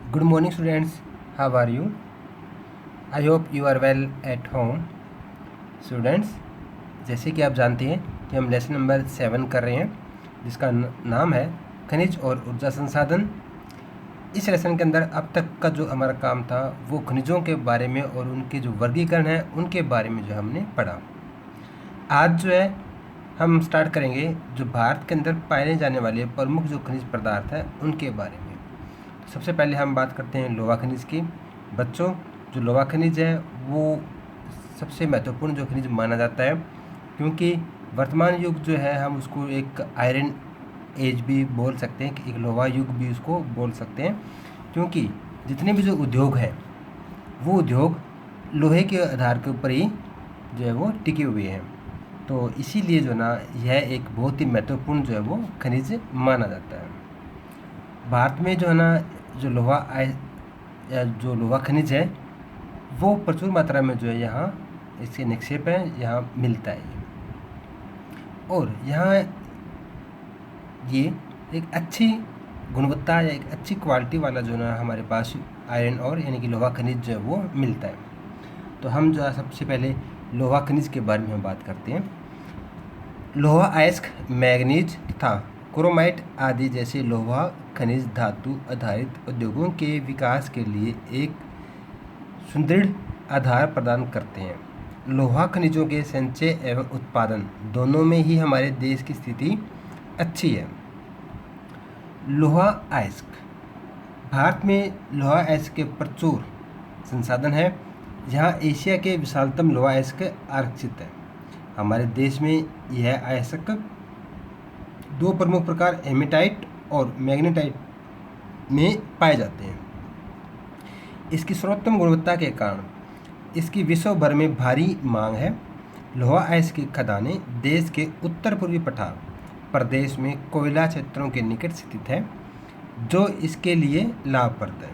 Good morning, students. How are you? I hope you are well at home. Students, जैसे कि आप जानते हैं कि हम लेसन नंबर 7 कर रहे हैं, जिसका नाम है खनिज और ऊर्जा संसाधन। इस लेसन के अंदर अब तक का जो हमारा काम था वो खनिजों के बारे में और उनके जो वर्गीकरण है उनके बारे में जो हमने पढ़ा। आज जो है हम स्टार्ट करेंगे जो भारत के अंदर पाए जाने वाले प्रमुख जो खनिज पदार्थ हैं उनके बारे में। सबसे पहले हम बात करते हैं लोहा खनिज की। बच्चों, जो लोहा खनिज है वो सबसे महत्वपूर्ण जो खनिज माना जाता है, क्योंकि वर्तमान युग जो है हम उसको एक आयरन एज भी बोल सकते हैं, कि एक लोहा युग भी उसको बोल सकते हैं, क्योंकि जितने भी जो उद्योग हैं वो उद्योग लोहे के आधार के ऊपर ही जो है वो टिके हुए हैं। तो इसीलिए जो ना यह एक बहुत ही महत्वपूर्ण जो है वो खनिज माना जाता है। भारत में जो है ना जो जो लोहा खनिज है वो प्रचुर मात्रा में जो है यहाँ इसके निक्षेप है, यहाँ मिलता है और यहाँ ये एक अच्छी गुणवत्ता या एक अच्छी क्वालिटी वाला जो ना हमारे पास आयरन और यानी कि लोहा खनिज जो है वो मिलता है। तो हम जो है सबसे पहले लोहा खनिज के बारे में हम बात करते हैं। लोहा अयस्क, मैग्नीज तथा क्रोमाइट आदि जैसे लोहा खनिज धातु आधारित उद्योगों के विकास के लिए एक सुदृढ़ आधार प्रदान करते हैं। लोहा खनिजों के संचय एवं उत्पादन दोनों में ही हमारे देश की स्थिति अच्छी है। लोहा अयस्क, भारत में लोहा अयस्क के प्रचुर संसाधन है। यहाँ एशिया के विशालतम लोहा अयस्क आरक्षित है। हमारे देश में यह अयस्क दो प्रमुख प्रकार हेमेटाइट और मैग्नेटाइट में पाए जाते हैं। इसकी सर्वोत्तम गुणवत्ता के कारण इसकी विश्व भर में भारी मांग है। लोहा अयस्क की खदानें देश के उत्तर पूर्वी पठार प्रदेश में कोयला क्षेत्रों के निकट स्थित है, जो इसके लिए लाभप्रद है।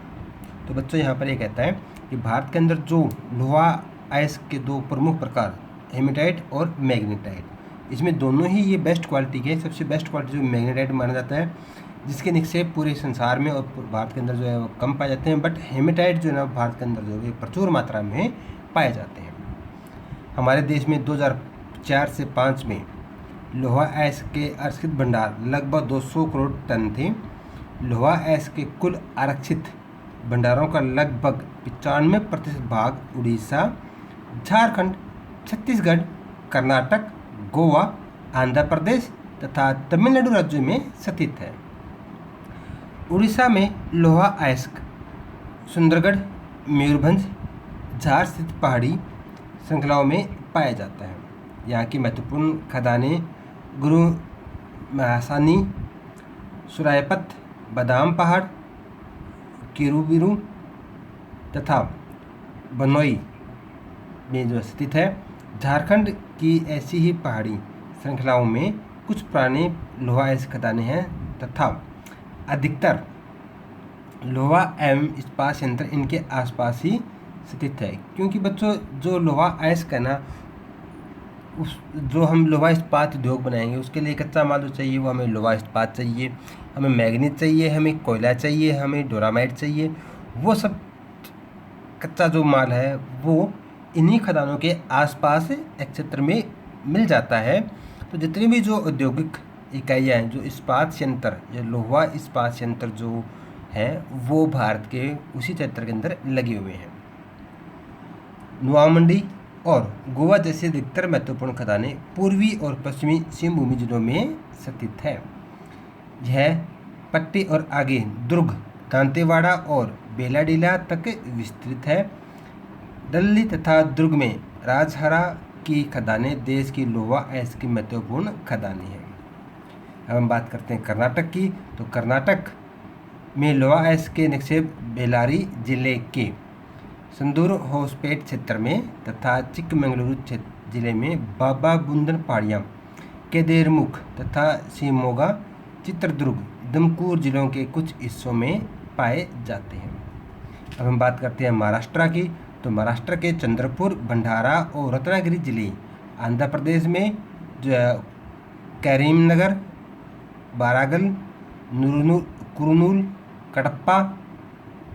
तो बच्चों, यहाँ पर ये कहता है कि भारत के अंदर जो लोहा अयस्क के दो प्रमुख प्रकार हेमेटाइट और मैग्नेटाइट, इसमें दोनों ही ये बेस्ट क्वालिटी के, सबसे बेस्ट क्वालिटी जो मैग्नेटाइट माना जाता है, जिसके निक्षेप पूरे संसार में और भारत के अंदर जो है वो कम पाए जाते हैं, बट हेमेटाइट जो है ना भारत के अंदर जो है प्रचुर मात्रा में पाए जाते हैं। हमारे देश में 2004 से 5 में लोहा अयस्क के आरक्षित भंडार लगभग 200 करोड़ टन थे। लोहा अयस्क के कुल आरक्षित भंडारों का लगभग 95% भाग उड़ीसा, झारखंड, छत्तीसगढ़, कर्नाटक, गोवा, आंध्र प्रदेश तथा तमिलनाडु राज्यों में स्थित है। उड़ीसा में लोहा अयस्क सुंदरगढ़, मयूरभंज, झार स्थित पहाड़ी श्रृंखलाओं में पाया जाता है। यहाँ की महत्वपूर्ण खदानें गुरु महासानी, सुरायपत, बादाम पहाड़, किरुबिरू तथा बनोई में जो स्थित है। झारखंड की ऐसी ही पहाड़ी श्रृंखलाओं में कुछ पुराने लोहा अयस्क खदानें हैं तथा अधिकतर लोहा एवं इस्पात संयंत्र इनके आसपास ही स्थित है। क्योंकि बच्चों, जो लोहा अयस्क है ना, उस जो हम लोहा इस्पात उद्योग बनाएंगे उसके लिए कच्चा माल जो चाहिए वो हमें लोहा इस्पात चाहिए, हमें मैग्नीज चाहिए, हमें कोयला चाहिए, हमें डोरामाइट चाहिए। वो सब कच्चा जो माल है वो इन्हीं खदानों के आसपास एक क्षेत्र में मिल जाता है। तो जितनी भी जो औद्योगिक इकाइयाँ हैं, जो इस्पात संयंत्र या लोहा इस्पात संयंत्र जो हैं वो भारत के उसी क्षेत्र के अंदर लगे हुए हैं। नोआमंडी और गोवा जैसे अधिकतर महत्वपूर्ण खदानें पूर्वी और पश्चिमी समभूमि जिलों में स्थित है। यह पट्टी और आगे दुर्ग, दांतेवाड़ा और बेलाडीला तक विस्तृत है। दिल्ली तथा दुर्ग में राजहरा की खदानें देश की लोहा अयस्क की महत्वपूर्ण खदानें हैं। अब हम बात करते हैं कर्नाटक की। तो कर्नाटक में लोहा अयस्क के निक्षेप बेलारी जिले के संदूर होसपेट क्षेत्र में तथा चिक्कमगलुरु जिले में बाबा बुंदन पहाड़ियाँ, केदेरमुख तथा शिवमोगा, चित्रदुर्ग, दमकूर जिलों के कुछ हिस्सों में पाए जाते हैं। अब हम बात करते हैं महाराष्ट्र की। तो महाराष्ट्र के चंद्रपुर, भंडारा और रत्नागिरी जिले, आंध्र प्रदेश में जो है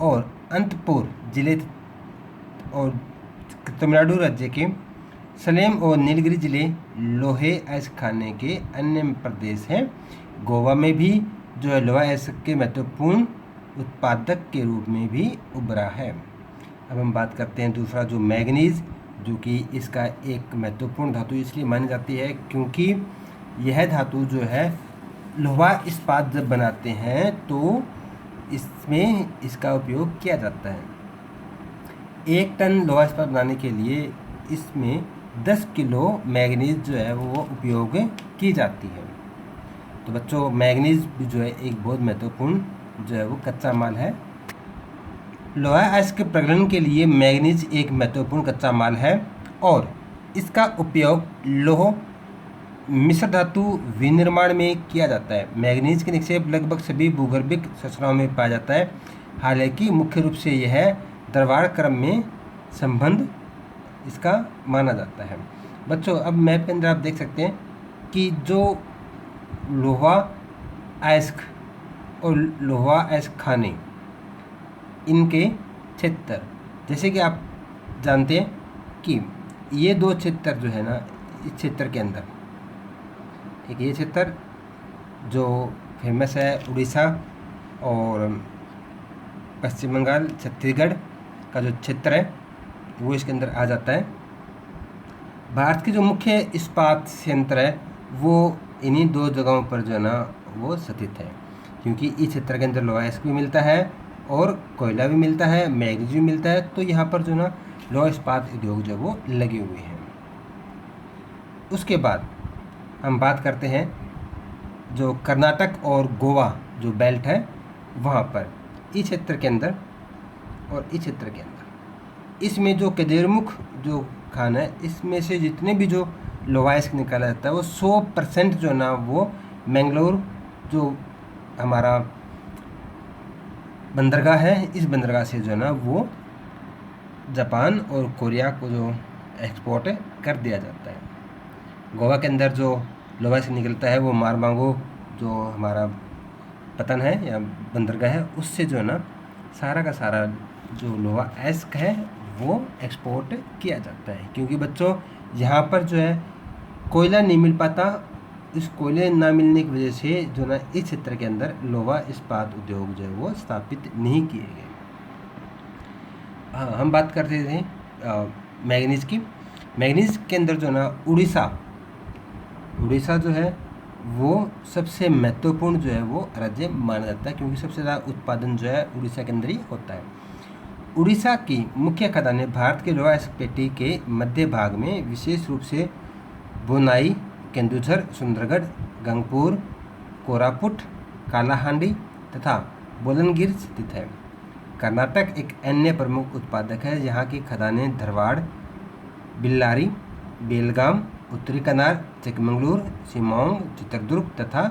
और अनंतपुर जिले और तमिलनाडु राज्य के सलेम और नीलगिरी जिले लोहे अयस्क खाने के अन्य प्रदेश हैं। गोवा में भी जो है लोहा अयस्क के महत्वपूर्ण उत्पादक के रूप में भी उभरा है। अब हम बात करते हैं दूसरा जो मैग्नीज, जो कि इसका एक महत्वपूर्ण धातु इसलिए मानी जाती है क्योंकि यह धातु जो है लोहा इस्पात जब बनाते हैं तो इसमें इसका उपयोग किया जाता है। 1 टन लोहा इस्पात बनाने के लिए इसमें 10 किलो मैग्नीज जो है वो उपयोग की जाती है। तो बच्चों मैग्नीज भी जो है एक बहुत महत्वपूर्ण जो है वो कच्चा माल है। लोहा अयस्क के प्रगलन के लिए मैग्नीज एक महत्वपूर्ण कच्चा माल है और इसका उपयोग लौह मिश्र धातु विनिर्माण में किया जाता है। मैग्नीज के निक्षेप लगभग सभी भूगर्भिक संरचनाओं में पाया जाता है, हालांकि मुख्य रूप से यह द्रवाण क्रम में संबंध इसका माना जाता है। बच्चों अब मैप के अंदर आप देख सकते हैं कि जो लोहा अयस्क और लोहा अयस्क खाने इनके क्षेत्र, जैसे कि आप जानते हैं कि ये 2 क्षेत्र जो है ना, इस क्षेत्र के अंदर एक ये क्षेत्र जो फेमस है उड़ीसा और पश्चिम बंगाल छत्तीसगढ़ का जो क्षेत्र है वो इसके अंदर आ जाता है। भारत की जो मुख्य इस्पात संयंत्र है वो इन्हीं 2 जगहों पर जो है ना वो स्थित है, क्योंकि इस क्षेत्र के अंदर लोहा अयस्क भी मिलता है और कोयला भी मिलता है, मैग्नीज भी मिलता है। तो यहाँ पर जो ना लोहा इस्पात उद्योग जो वो लगे हुए हैं। उसके बाद हम बात करते हैं जो कर्नाटक और गोवा जो बेल्ट है वहाँ पर इस क्षेत्र के अंदर और इस क्षेत्र के अंदर इसमें जो केदारमुख जो खान है इसमें से जितने भी जो लोहा अयस्क निकाला जाता है वो 100% जो ना वो मैंगलोर जो हमारा बंदरगाह है इस बंदरगाह से जो है ना वो जापान और कोरिया को जो एक्सपोर्ट कर दिया जाता है। गोवा के अंदर जो लोहा अयस्क निकलता है वो मारमांगो जो हमारा पतन है या बंदरगाह है उससे जो है ना सारा का सारा जो लोहा अयस्क है वो एक्सपोर्ट किया जाता है, क्योंकि बच्चों यहाँ पर जो है कोयला नहीं मिल पाता। इस कोयले ना मिलने की वजह से जो ना इस क्षेत्र के अंदर लोहा इस्पात उद्योग जो है वो स्थापित नहीं किए गए। हाँ, हम बात करते थे मैग्नीज की। मैग्नीज के अंदर जो ना उड़ीसा जो है वो सबसे महत्वपूर्ण जो है वो राज्य माना जाता है, क्योंकि सबसे ज़्यादा उत्पादन जो है उड़ीसा के अंदर ही होता है। उड़ीसा की मुख्य खदानें भारत के लोहा अयस्क पेटी के मध्य भाग में विशेष रूप से बोनाई, केंदुझर, सुंदरगढ़, गंगपुर, कोरापुट, कालाहांडी तथा बोलनगिर स्थित है। कर्नाटक एक अन्य प्रमुख उत्पादक है। यहाँ की खदानें धारवाड़, बेल्लारी, बेलगाम, उत्तरी कन्नड़, चिकमंगलूर, शिमोंग, चित्रदुर्ग तथा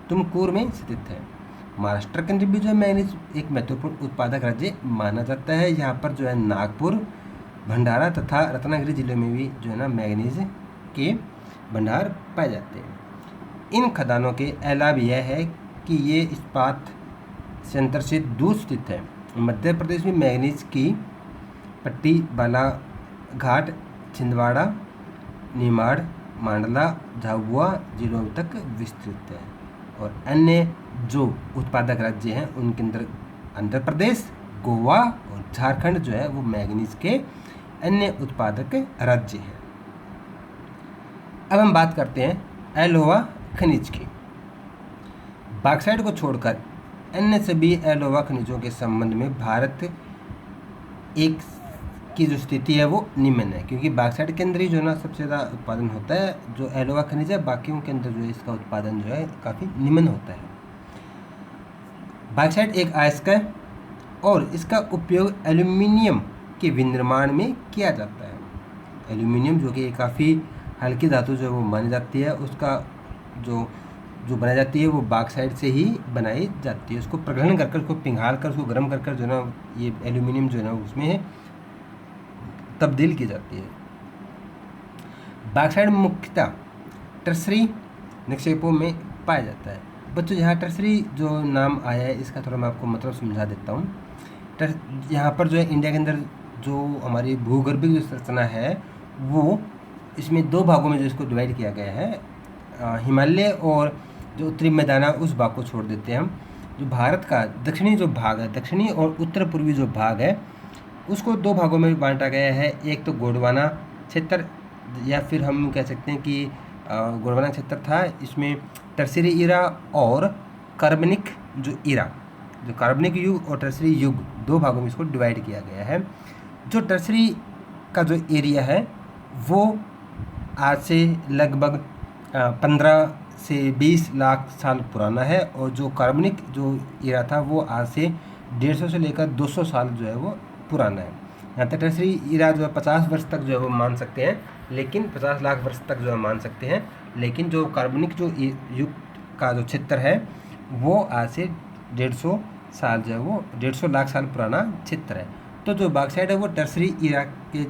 तुमकुर में स्थित है। महाराष्ट्र के अंदर भी जो है मैग्नीज एक महत्वपूर्ण उत्पादक राज्य माना जाता है। यहाँ पर जो है नागपुर, भंडारा तथा रत्नागिरी जिले में भी जो है ना मैग्नीज के भंडार पाए जाते हैं। इन खदानों के अलावा यह है कि ये इस्पात संयंत्र से दूर स्थित है। मध्य प्रदेश में मैग्नीज की पट्टी बालाघाट, छिंदवाड़ा, निमाड़, मांडला, झाबुआ जिलों तक विस्तृत है। और अन्य जो उत्पादक राज्य हैं उनके अंदर आंध्र प्रदेश, गोवा और झारखंड जो है वो मैग्नीज के अन्य उत्पादक राज्य हैं। अब हम बात करते हैं अलोहा खनिज की। बॉक्साइट को छोड़कर अन्य सभी अलोहा खनिजों के संबंध में भारत एक की जो स्थिति है वो निम्न है, क्योंकि बॉक्साइट के अंदर ही जो ना सबसे ज़्यादा उत्पादन होता है जो अलोहा खनिज है, बाकियों के अंदर जो है इसका उत्पादन जो है काफ़ी निम्न होता है। बॉक्साइट एक अयस्क है और इसका उपयोग एल्यूमिनियम के विनिर्माण में किया जाता है। एल्यूमिनियम जो कि काफ़ी हल्की धातु जो है वो मानी जाती है, उसका जो बनाई जाती है वो बॉक्साइट से ही बनाई जाती है। उसको प्रगलन कर उसको पिघाल कर उसको गर्म कर जो ना ये एल्यूमिनियम जो है ना उसमें तब्दील की जाती है। बॉक्साइट मुख्यतः टर्सरी निक्षेपों में पाया जाता है। बच्चों यहाँ टर्सरी जो नाम आया है इसका थोड़ा मैं आपको मतलब समझा देता हूँ। यहाँ पर जो है इंडिया के अंदर जो हमारी भूगर्भिक जो संरचना है वो इसमें दो भागों में जो इसको डिवाइड किया गया है। हिमालय और जो उत्तरी मैदान है उस भाग को छोड़ देते हैं हम। जो भारत का दक्षिणी जो भाग है, दक्षिणी और उत्तर पूर्वी जो भाग है, उसको दो भागों में बांटा गया है। एक तो गोंडवाना क्षेत्र, या फिर हम कह सकते हैं कि गोंडवाना क्षेत्र था, इसमें टर्सरी इरा और कार्बनिक जो इरा, जो कार्बनिक युग और टर्सरी युग, दो भागों में इसको डिवाइड किया गया है। जो टर्सरी का जो एरिया है वो आज से लगभग 15 से 20 लाख साल पुराना है, और जो कार्बनिक जो इरा था वो आज से 150 से लेकर 200 साल जो है वो पुराना है। यहाँ तक टर्सरी इरा जो है 50 वर्ष तक जो है वो मान सकते हैं, लेकिन 50 लाख वर्ष तक जो है मान सकते हैं, लेकिन जो कार्बनिक जो युग का जो क्षेत्र है वो आज से 150 साल जो है वो 150 लाख साल पुराना क्षेत्र है। तो जो बॉक्साइट है वो टर्सरी इरा के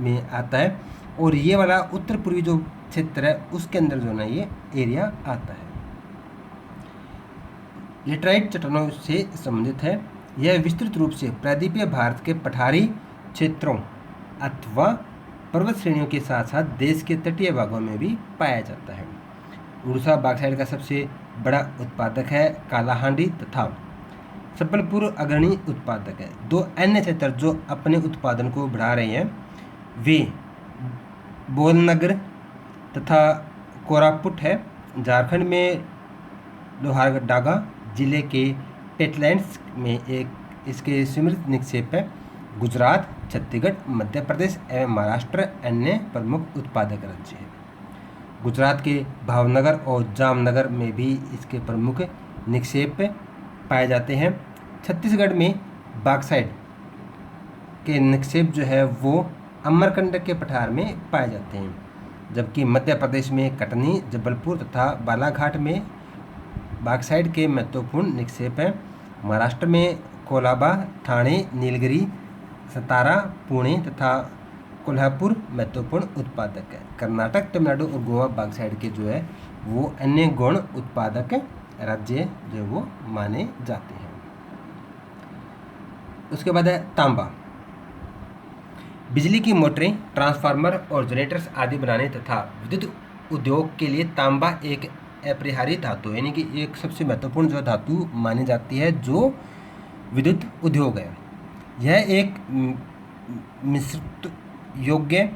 में आता है, और ये वाला उत्तर पूर्वी जो क्षेत्र है उसके अंदर जो है ये एरिया आता है। लेटराइट चट्टानों से संबंधित है। यह विस्तृत रूप से प्रायद्वीपीय भारत के पठारी क्षेत्रों अथवा पर्वत श्रेणियों के साथ साथ देश के तटीय भागों में भी पाया जाता है। उड़ीसा बॉक्साइट का सबसे बड़ा उत्पादक है। कालाहांडी तथा संबलपुर अग्रणी उत्पादक है। दो अन्य क्षेत्र जो अपने उत्पादन को बढ़ा रहे हैं वे बोलनगर तथा कोरापुट है। झारखंड में लोहारडागा जिले के पेटलैंड्स में एक इसके समृद्ध निक्षेप है। गुजरात, छत्तीसगढ़, मध्य प्रदेश एवं महाराष्ट्र अन्य प्रमुख उत्पादक राज्य हैं। गुजरात के भावनगर और जामनगर में भी इसके प्रमुख निक्षेप पाए जाते हैं। छत्तीसगढ़ में बॉक्साइट के निक्षेप जो है वो अमरकंटक के पठार में पाए जाते हैं, जबकि मध्य प्रदेश में कटनी, जबलपुर तथा बालाघाट में बॉक्साइट के महत्वपूर्ण निक्षेप हैं। महाराष्ट्र में कोलाबा, ठाणे, नीलगिरी, सतारा, पुणे तथा कोल्हापुर महत्वपूर्ण उत्पादक है। कर्नाटक, तमिलनाडु और गोवा बॉक्साइट के जो है वो अन्य गौण उत्पादक राज्य जो वो माने जाते हैं। उसके बाद है तांबा। बिजली की मोटरें, ट्रांसफार्मर और जनरेटर्स आदि बनाने तथा विद्युत उद्योग के लिए तांबा एक अपरिहार्य धातु, यानी कि एक सबसे महत्वपूर्ण जो धातु मानी जाती है जो विद्युत उद्योग है। यह एक मिश्रित योग्य,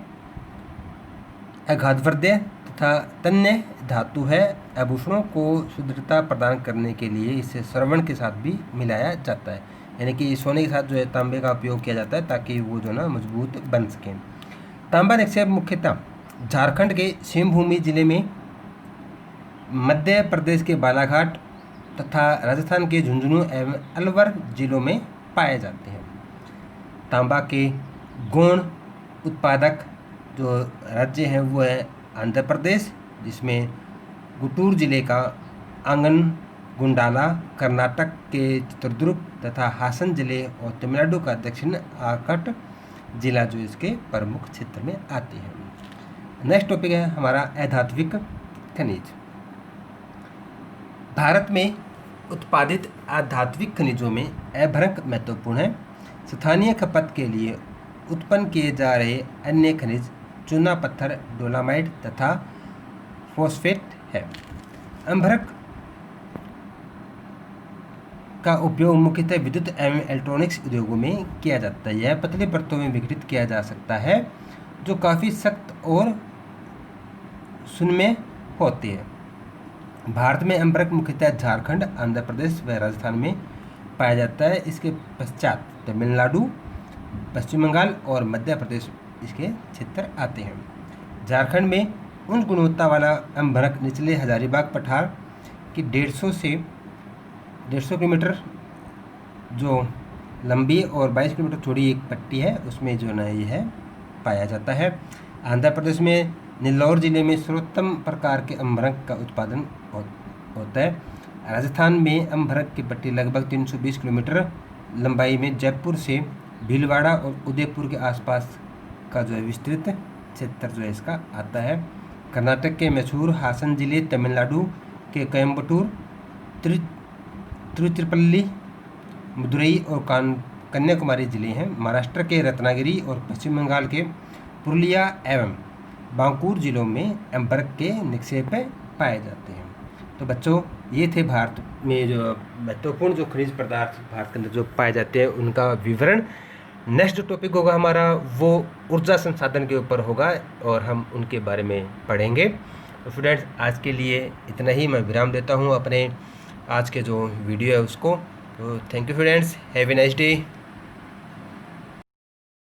अघातवर्ध्य तथा तन्य धातु है। आभूषणों को शुद्धता प्रदान करने के लिए इसे श्रवण के साथ भी मिलाया जाता है, यानी कि सोने के साथ जो है तांबे का उपयोग किया जाता है ताकि वो जो ना मजबूत बन सके। तांबा निक्षेप मुख्यतः झारखंड के सिंहभूमि जिले में, मध्य प्रदेश के बालाघाट तथा राजस्थान के झुंझुनू एवं अलवर जिलों में पाए जाते हैं। तांबा के गौण उत्पादक जो राज्य हैं वो है आंध्र प्रदेश, जिसमें गुंटूर जिले का आंगनगुंडाला, कर्नाटक के चित्रदुर्ग तथा हासन जिले और तमिलनाडु का दक्षिण आकट जिला जो इसके प्रमुख क्षेत्र में आते हैं। नेक्स्ट टॉपिक है हमारा अधात्विक खनिज। भारत में उत्पादित अधात्विक खनिजों में अभ्रक महत्वपूर्ण है। स्थानीय खपत के लिए उत्पन्न किए जा रहे अन्य खनिज चूना पत्थर, डोलामाइट तथा फॉस्फेट है। अभ्रक का उपयोग मुख्यतः विद्युत एवं इलेक्ट्रॉनिक्स उद्योगों में किया जाता है। यह पतली परतों में विघटित किया जा सकता है जो काफ़ी सख्त और सुनमे होती है। भारत में अभ्रक मुख्यतः झारखंड, आंध्र प्रदेश व राजस्थान में पाया जाता है। इसके पश्चात तमिलनाडु, पश्चिम बंगाल और मध्य प्रदेश इसके क्षेत्र आते हैं। झारखंड में उच्च गुणवत्ता वाला अभ्रक निचले हजारीबाग पठार की 150 किलोमीटर जो लंबी और 22 किलोमीटर चौड़ी एक पट्टी है उसमें जो ना ये है पाया जाता है। आंध्र प्रदेश में नेल्लौर जिले में सर्वोत्तम प्रकार के अभ्रक का उत्पादन होता है। राजस्थान में अभ्रक की पट्टी लगभग 320 किलोमीटर लंबाई में जयपुर से भीलवाड़ा और उदयपुर के आसपास का जो है विस्तृत क्षेत्र जो है इसका आता है। कर्नाटक के मैसूर, हासन जिले, तमिलनाडु के कोयम्बटूर, तिरुचिरापल्ली, मदुरई और कन्याकुमारी जिले हैं, महाराष्ट्र के रत्नागिरी और पश्चिम बंगाल के पुरुलिया एवं बांकुर जिलों में अंबरक के निक्षेप पाए जाते हैं। तो बच्चों, ये थे भारत में जो महत्वपूर्ण जो खनिज पदार्थ भारत के अंदर जो पाए जाते हैं उनका विवरण। नेक्स्ट टॉपिक होगा हमारा वो ऊर्जा संसाधन के ऊपर होगा और हम उनके बारे में पढ़ेंगे। तो स्टूडेंट्स, आज के लिए इतना ही, मैं विराम देता हूँ अपने आज के जो वीडियो है उसको। तो thank you students, have a nice day.